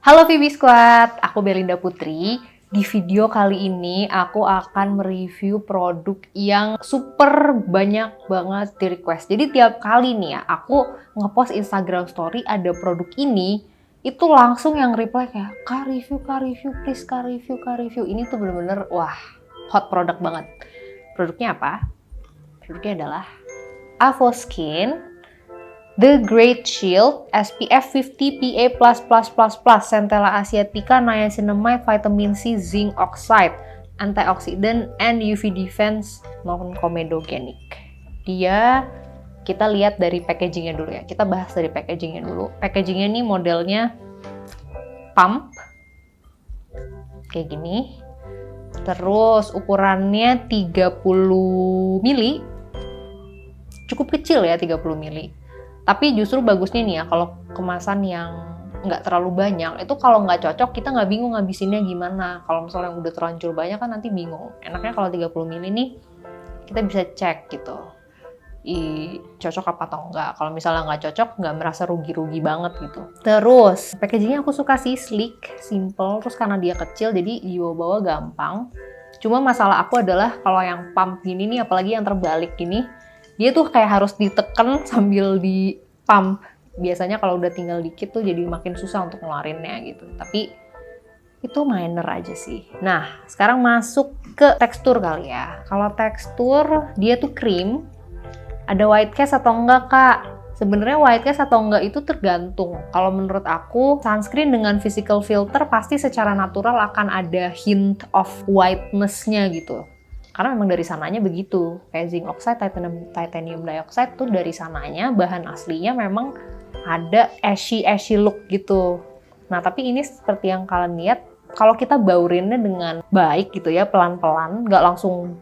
Halo VB Squad, aku Belinda Putri. Di video kali ini aku akan mereview produk yang super banyak banget di request. Jadi tiap kali nih ya, aku ngepost Instagram story ada produk ini, itu langsung yang reply kayak, Kak review, please Kak review. Ini tuh bener-bener, wah, hot produk banget. Produknya apa? Produknya adalah Avoskin The Great Shield SPF 50 PA++++, Centella asiatica, niacinamide, vitamin C, zinc oxide, antioxidant, and UV defense non-comedogenic. Kita lihat dari packagingnya dulu ya. Kita bahas dari packagingnya dulu. Packagingnya nih modelnya pump kayak gini. Terus ukurannya 30 mili. Cukup kecil ya 30 mili. Tapi justru bagusnya nih ya, kalau kemasan yang nggak terlalu banyak, itu kalau nggak cocok, kita nggak bingung ngabisinnya gimana. Kalau misalnya udah terlanjur banyak kan nanti bingung. Enaknya kalau 30 mili nih, kita bisa cek gitu. Cocok apa atau enggak. Kalau misalnya nggak cocok, nggak merasa rugi-rugi banget gitu. Terus, packagingnya aku suka sih, sleek, simple. Terus karena dia kecil, jadi dibawa-bawa gampang. Cuma masalah aku adalah kalau yang pump gini nih, apalagi yang terbalik gini, dia tuh kayak harus diteken sambil di pump. Biasanya kalau udah tinggal dikit tuh jadi makin susah untuk ngeluarinnya gitu. Tapi itu minor aja sih. Nah, sekarang masuk ke tekstur kali ya. Kalau tekstur, dia tuh krim. Ada white cast atau enggak, Kak? Sebenarnya white cast atau enggak itu tergantung. Kalau menurut aku, sunscreen dengan physical filter pasti secara natural akan ada hint of whiteness-nya gitu. Karena memang dari sananya begitu. Kayak zinc oxide, titanium dioxide tuh dari sananya, bahan aslinya memang ada ashy look gitu. Nah, tapi ini seperti yang kalian lihat, kalau kita baurinnya dengan baik gitu ya, pelan-pelan, nggak langsung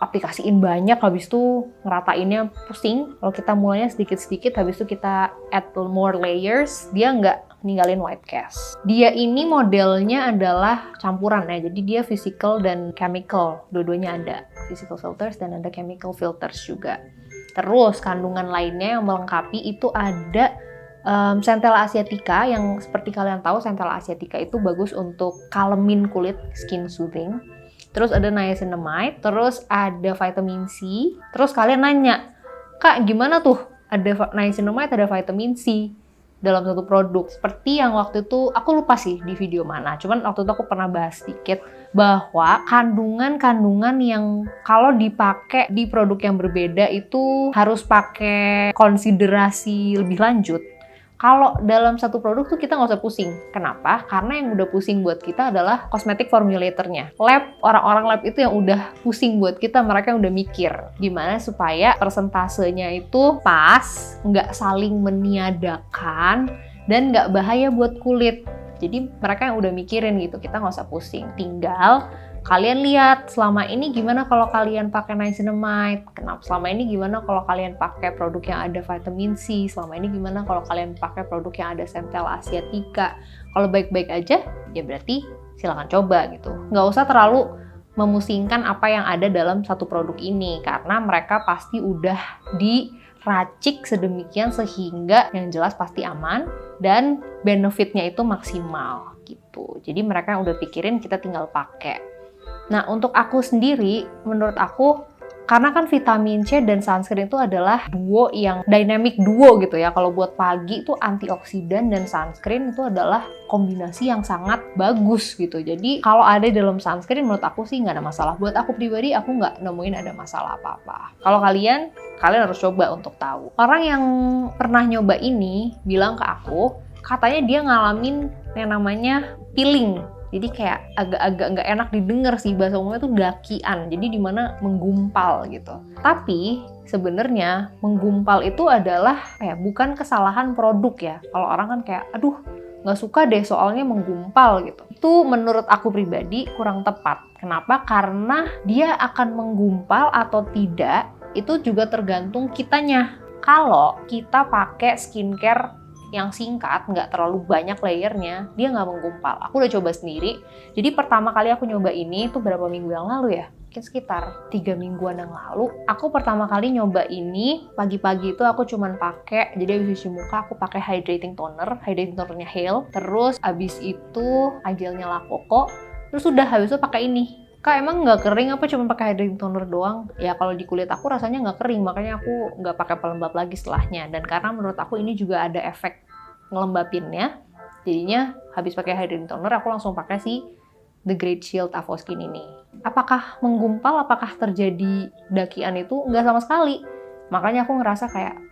aplikasiin banyak, habis itu ngeratainnya pusing. Kalau kita mulainya sedikit-sedikit, habis itu kita add more layers, dia nggak ninggalin white cast. Dia ini modelnya adalah campuran ya, jadi dia physical dan chemical, dua-duanya ada. Physical filters dan ada chemical filters juga. Terus kandungan lainnya yang melengkapi itu ada Centella asiatica, yang seperti kalian tahu Centella asiatica itu bagus untuk kalemin kulit, skin soothing. Terus ada niacinamide, terus ada vitamin C. Terus kalian nanya, Kak gimana tuh ada niacinamide, ada vitamin C dalam satu produk? Seperti yang waktu itu, aku lupa sih di video mana, cuman waktu itu aku pernah bahas sedikit bahwa kandungan-kandungan yang kalau dipakai di produk yang berbeda itu harus pakai konsiderasi lebih lanjut. Kalau dalam satu produk tuh kita nggak usah pusing. Kenapa? Karena yang udah pusing buat kita adalah cosmetic formulatornya. Orang-orang lab itu yang udah pusing buat kita, mereka yang udah mikir gimana supaya persentasenya itu pas, nggak saling meniadakan, dan nggak bahaya buat kulit. Jadi mereka yang udah mikirin gitu, kita nggak usah pusing. Tinggal kalian lihat selama ini gimana kalau kalian pakai niacinamide, selama ini gimana kalau kalian pakai produk yang ada vitamin C, selama ini gimana kalau kalian pakai produk yang ada Centella asiatica. Kalau baik-baik aja, ya berarti silakan coba gitu. Nggak usah terlalu memusingkan apa yang ada dalam satu produk ini, karena mereka pasti udah diracik sedemikian sehingga yang jelas pasti aman dan benefitnya itu maksimal gitu. Jadi mereka udah pikirin, kita tinggal pakai. Nah, untuk aku sendiri, menurut aku, karena kan vitamin C dan sunscreen itu adalah duo yang dynamic duo gitu ya. Kalau buat pagi itu antioksidan dan sunscreen itu adalah kombinasi yang sangat bagus gitu. Jadi kalau ada dalam sunscreen menurut aku sih nggak ada masalah. Buat aku pribadi, aku nggak nemuin ada masalah apa-apa. Kalau kalian harus coba untuk tahu. Orang yang pernah nyoba ini bilang ke aku, katanya dia ngalamin yang namanya peeling. Jadi kayak agak-agak nggak enak didengar sih, bahasa umumnya tuh dakian. Jadi dimana menggumpal gitu. Tapi sebenarnya menggumpal itu adalah bukan kesalahan produk ya. Kalau orang kan kayak, aduh nggak suka deh soalnya menggumpal gitu. Itu menurut aku pribadi kurang tepat. Kenapa? Karena dia akan menggumpal atau tidak, itu juga tergantung kitanya. Kalau kita pakai skincare yang singkat, nggak terlalu banyak layernya, dia nggak menggumpal. Aku udah coba sendiri. Jadi pertama kali aku nyoba ini itu berapa minggu yang lalu ya? Mungkin sekitar 3 mingguan yang lalu. Aku pertama kali nyoba ini, pagi-pagi itu aku cuman pakai, jadi habis cuci muka aku pakai hydrating tonernya Hale. Terus habis itu gelnya La Coco. Terus udah habis itu pakai ini. Kak, emang nggak kering apa cuma pakai hydrating toner doang? Ya kalau di kulit aku rasanya nggak kering, makanya aku nggak pakai pelembab lagi setelahnya. Dan karena menurut aku ini juga ada efek ngelembapinnya, jadinya habis pakai hydrating toner aku langsung pakai si The Great Shield Avoskin ini. Apakah menggumpal, apakah terjadi dakian itu? Nggak sama sekali. Makanya aku ngerasa kayak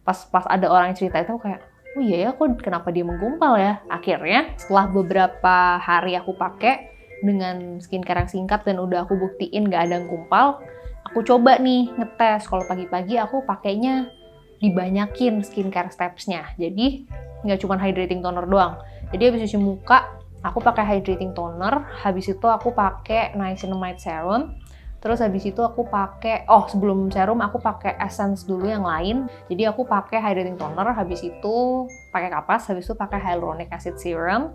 pas ada orang yang cerita itu kayak, oh iya ya, kok kenapa dia menggumpal ya? Akhirnya setelah beberapa hari aku pakai dengan skincare yang singkat dan udah aku buktiin gak ada gumpal, aku coba nih ngetes. Kalau pagi-pagi aku pakainya dibanyakin skincare stepsnya, jadi nggak cuma hydrating toner doang. Jadi habis cuci muka aku pakai hydrating toner, habis itu aku pakai niacinamide serum, terus habis itu aku pakai sebelum serum aku pakai essence dulu yang lain. Jadi aku pakai hydrating toner, habis itu pakai kapas, habis itu pakai hyaluronic acid serum,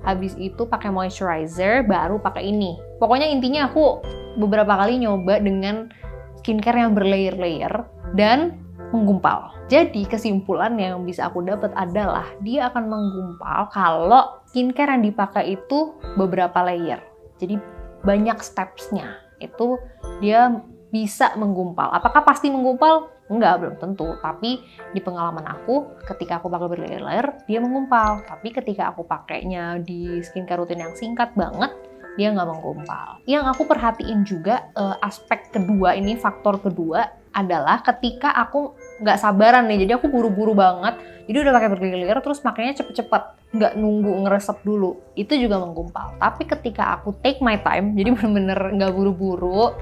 habis itu pakai moisturizer, baru pakai ini. Pokoknya intinya aku beberapa kali nyoba dengan skincare yang berlayer-layer dan menggumpal. Jadi kesimpulan yang bisa aku dapat adalah dia akan menggumpal kalau skincare yang dipakai itu beberapa layer. Jadi banyak steps-nya. Itu dia bisa menggumpal. Apakah pasti menggumpal? Enggak, belum tentu. Tapi di pengalaman aku, ketika aku pakai berlayer-layer, dia menggumpal. Tapi ketika aku pakainya di skincare rutin yang singkat banget, dia nggak menggumpal. Yang aku perhatiin juga, aspek kedua ini, faktor kedua, adalah ketika aku nggak sabaran nih. Jadi aku buru-buru banget. Jadi udah pakai berlayer-layer, terus makanya cepet-cepet. Nggak nunggu ngeresep dulu. Itu juga menggumpal. Tapi ketika aku take my time, jadi bener-bener nggak buru-buru,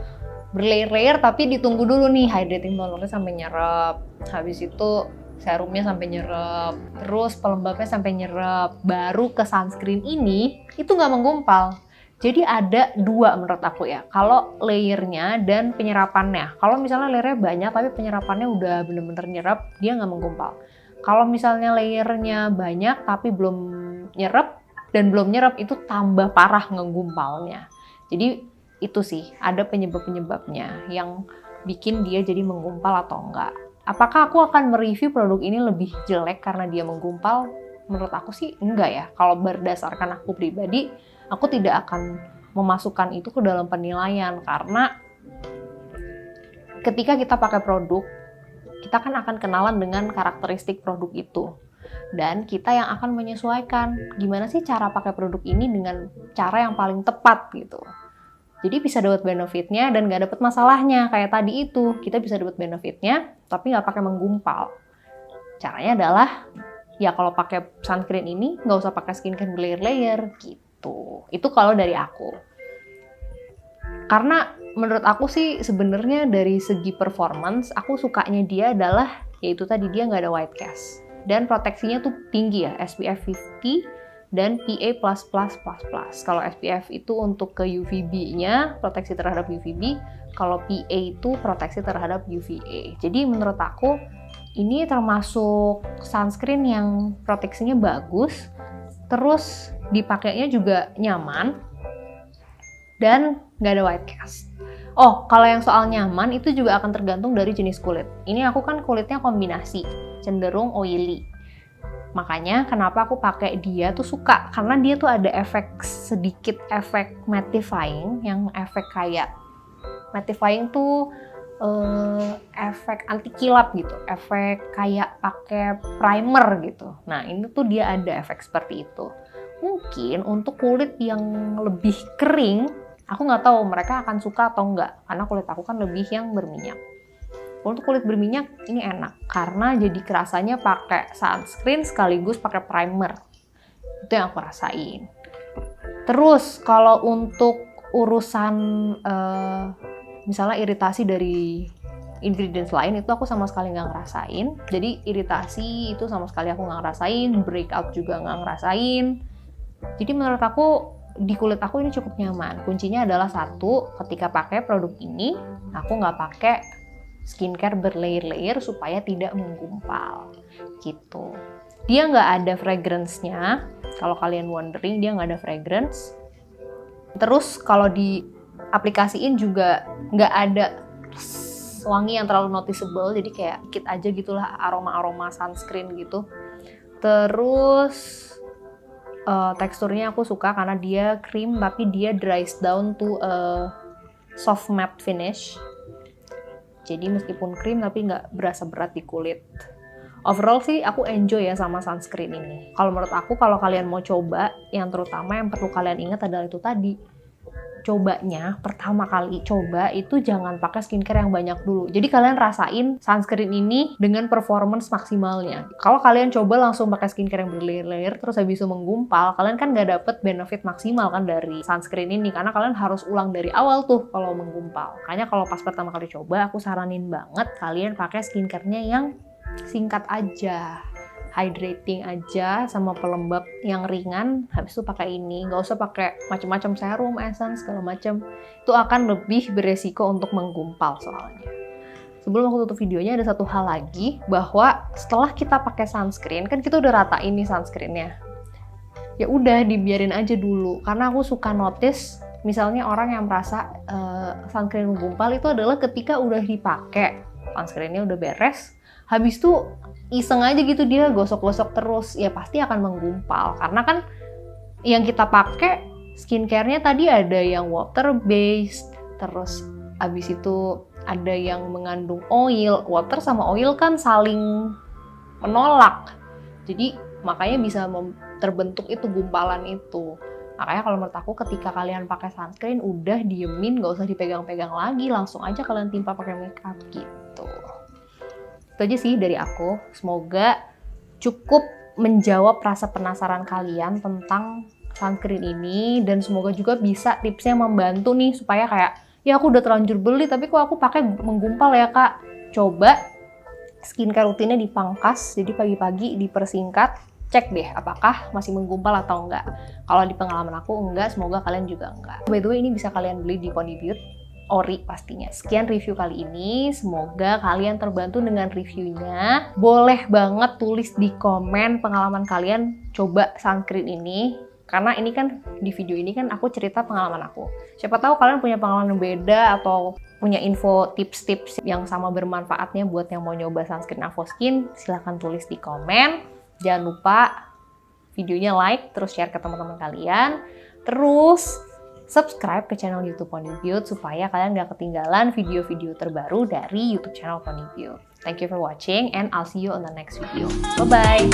berlayer-layer tapi ditunggu dulu nih hydrating tonernya sampai nyerap, habis itu serumnya sampai nyerap, terus pelembabnya sampai nyerap, baru ke sunscreen ini itu nggak menggumpal. Jadi ada dua menurut aku ya, kalau layernya dan penyerapannya. Kalau misalnya layernya banyak tapi penyerapannya udah bener-bener nyerap, dia nggak menggumpal. Kalau misalnya layernya banyak tapi belum nyerap dan belum nyerap, itu tambah parah ngegumpalnya. Jadi itu sih, ada penyebab-penyebabnya yang bikin dia jadi menggumpal atau enggak. Apakah aku akan mereview produk ini lebih jelek karena dia menggumpal? Menurut aku sih enggak ya. Kalau berdasarkan aku pribadi, aku tidak akan memasukkan itu ke dalam penilaian. Karena ketika kita pakai produk, kita kan akan kenalan dengan karakteristik produk itu. Dan kita yang akan menyesuaikan gimana sih cara pakai produk ini dengan cara yang paling tepat gitu. Jadi bisa dapat benefitnya dan nggak dapat masalahnya. Kayak tadi itu, kita bisa dapat benefitnya, tapi nggak pakai menggumpal. Caranya adalah, ya kalau pakai sunscreen ini, nggak usah pakai skincare layer-layer, gitu. Itu kalau dari aku. Karena menurut aku sih sebenarnya dari segi performance, aku sukanya dia adalah, yaitu tadi dia nggak ada white cast. Dan proteksinya tuh tinggi ya, SPF 50, dan PA++++. Kalau SPF itu untuk ke UVB-nya, proteksi terhadap UVB. Kalau PA itu proteksi terhadap UVA. Jadi menurut aku, ini termasuk sunscreen yang proteksinya bagus, terus dipakainya juga nyaman, dan nggak ada white cast. Kalau yang soal nyaman, itu juga akan tergantung dari jenis kulit. Ini aku kan kulitnya kombinasi, cenderung oily. Makanya kenapa aku pakai dia tuh suka, karena dia tuh ada sedikit efek mattifying, yang efek kayak mattifying tuh efek anti kilap gitu, efek kayak pakai primer gitu. Nah ini tuh dia ada efek seperti itu. Mungkin untuk kulit yang lebih kering, aku nggak tahu mereka akan suka atau enggak, karena kulit aku kan lebih yang berminyak. Untuk kulit berminyak ini enak karena jadi kerasanya pakai sunscreen sekaligus pakai primer. Itu yang aku rasain. Terus kalau untuk urusan misalnya iritasi dari ingredients lain, itu aku sama sekali nggak ngerasain. Jadi iritasi itu sama sekali aku nggak ngerasain, breakout juga nggak ngerasain. Jadi menurut aku di kulit aku ini cukup nyaman. Kuncinya adalah satu, ketika pakai produk ini aku nggak pakai skincare berlayer-layer supaya tidak menggumpal gitu. Dia nggak ada fragrance-nya. Kalau kalian wondering, dia nggak ada fragrance. Terus kalau diaplikasiin juga nggak ada wangi yang terlalu noticeable, jadi kayak dikit aja gitulah aroma-aroma sunscreen gitu. Terus teksturnya aku suka karena dia krim tapi dia dries down to a soft matte finish. Jadi meskipun krim tapi nggak berasa berat di kulit. Overall sih aku enjoy ya sama sunscreen ini. Kalau menurut aku kalau kalian mau coba, yang terutama yang perlu kalian ingat adalah itu tadi. Cobanya, pertama kali coba itu jangan pakai skincare yang banyak dulu. Jadi kalian rasain sunscreen ini dengan performance maksimalnya. Kalau kalian coba langsung pakai skincare yang berlayer-layer terus habis itu menggumpal, kalian kan nggak dapet benefit maksimal kan dari sunscreen ini. Karena kalian harus ulang dari awal tuh kalau menggumpal. Makanya kalau pas pertama kali coba, aku saranin banget kalian pakai skincare-nya yang singkat aja. Hydrating aja sama pelembab yang ringan, habis itu pakai ini. Nggak usah pakai macam-macam serum, essence, segala macam. Itu akan lebih beresiko untuk menggumpal soalnya. Sebelum aku tutup videonya, ada satu hal lagi, bahwa setelah kita pakai sunscreen, kan kita udah ratain nih sunscreennya. Ya udah dibiarin aja dulu, karena aku suka notice, misalnya orang yang merasa sunscreen menggumpal itu adalah ketika udah dipakai, sunscreennya udah beres, habis itu iseng aja gitu dia gosok-gosok terus, ya pasti akan menggumpal. Karena kan yang kita pakai skincare-nya tadi ada yang water based, terus abis itu ada yang mengandung oil. Water sama oil kan saling menolak, jadi makanya bisa terbentuk itu gumpalan itu. Makanya kalau menurut aku ketika kalian pakai sunscreen udah diemin, gak usah dipegang-pegang lagi, langsung aja kalian timpa pakai makeup gitu. Itu aja sih dari aku. Semoga cukup menjawab rasa penasaran kalian tentang sunscreen ini, dan semoga juga bisa tipsnya membantu nih supaya kayak, ya aku udah terlanjur beli tapi kok aku pakai menggumpal ya kak. Coba skincare rutinnya dipangkas, jadi pagi-pagi dipersingkat, cek deh apakah masih menggumpal atau enggak. Kalau di pengalaman aku enggak, semoga kalian juga enggak. By the way, ini bisa kalian beli di Pony Beauty. Ori pastinya. Sekian review kali ini, semoga kalian terbantu dengan reviewnya. Boleh banget tulis di komen pengalaman kalian coba sunscreen ini, karena ini kan di video ini kan aku cerita pengalaman aku. Siapa tahu kalian punya pengalaman yang beda atau punya info tips-tips yang sama bermanfaatnya buat yang mau nyoba sunscreen Avoskin. Silahkan tulis di komen. Jangan lupa videonya like, terus share ke teman-teman kalian. Terus subscribe ke channel YouTube Pony Beauty supaya kalian gak ketinggalan video-video terbaru dari YouTube channel Pony Beauty. Thank you for watching and I'll see you on the next video. Bye-bye!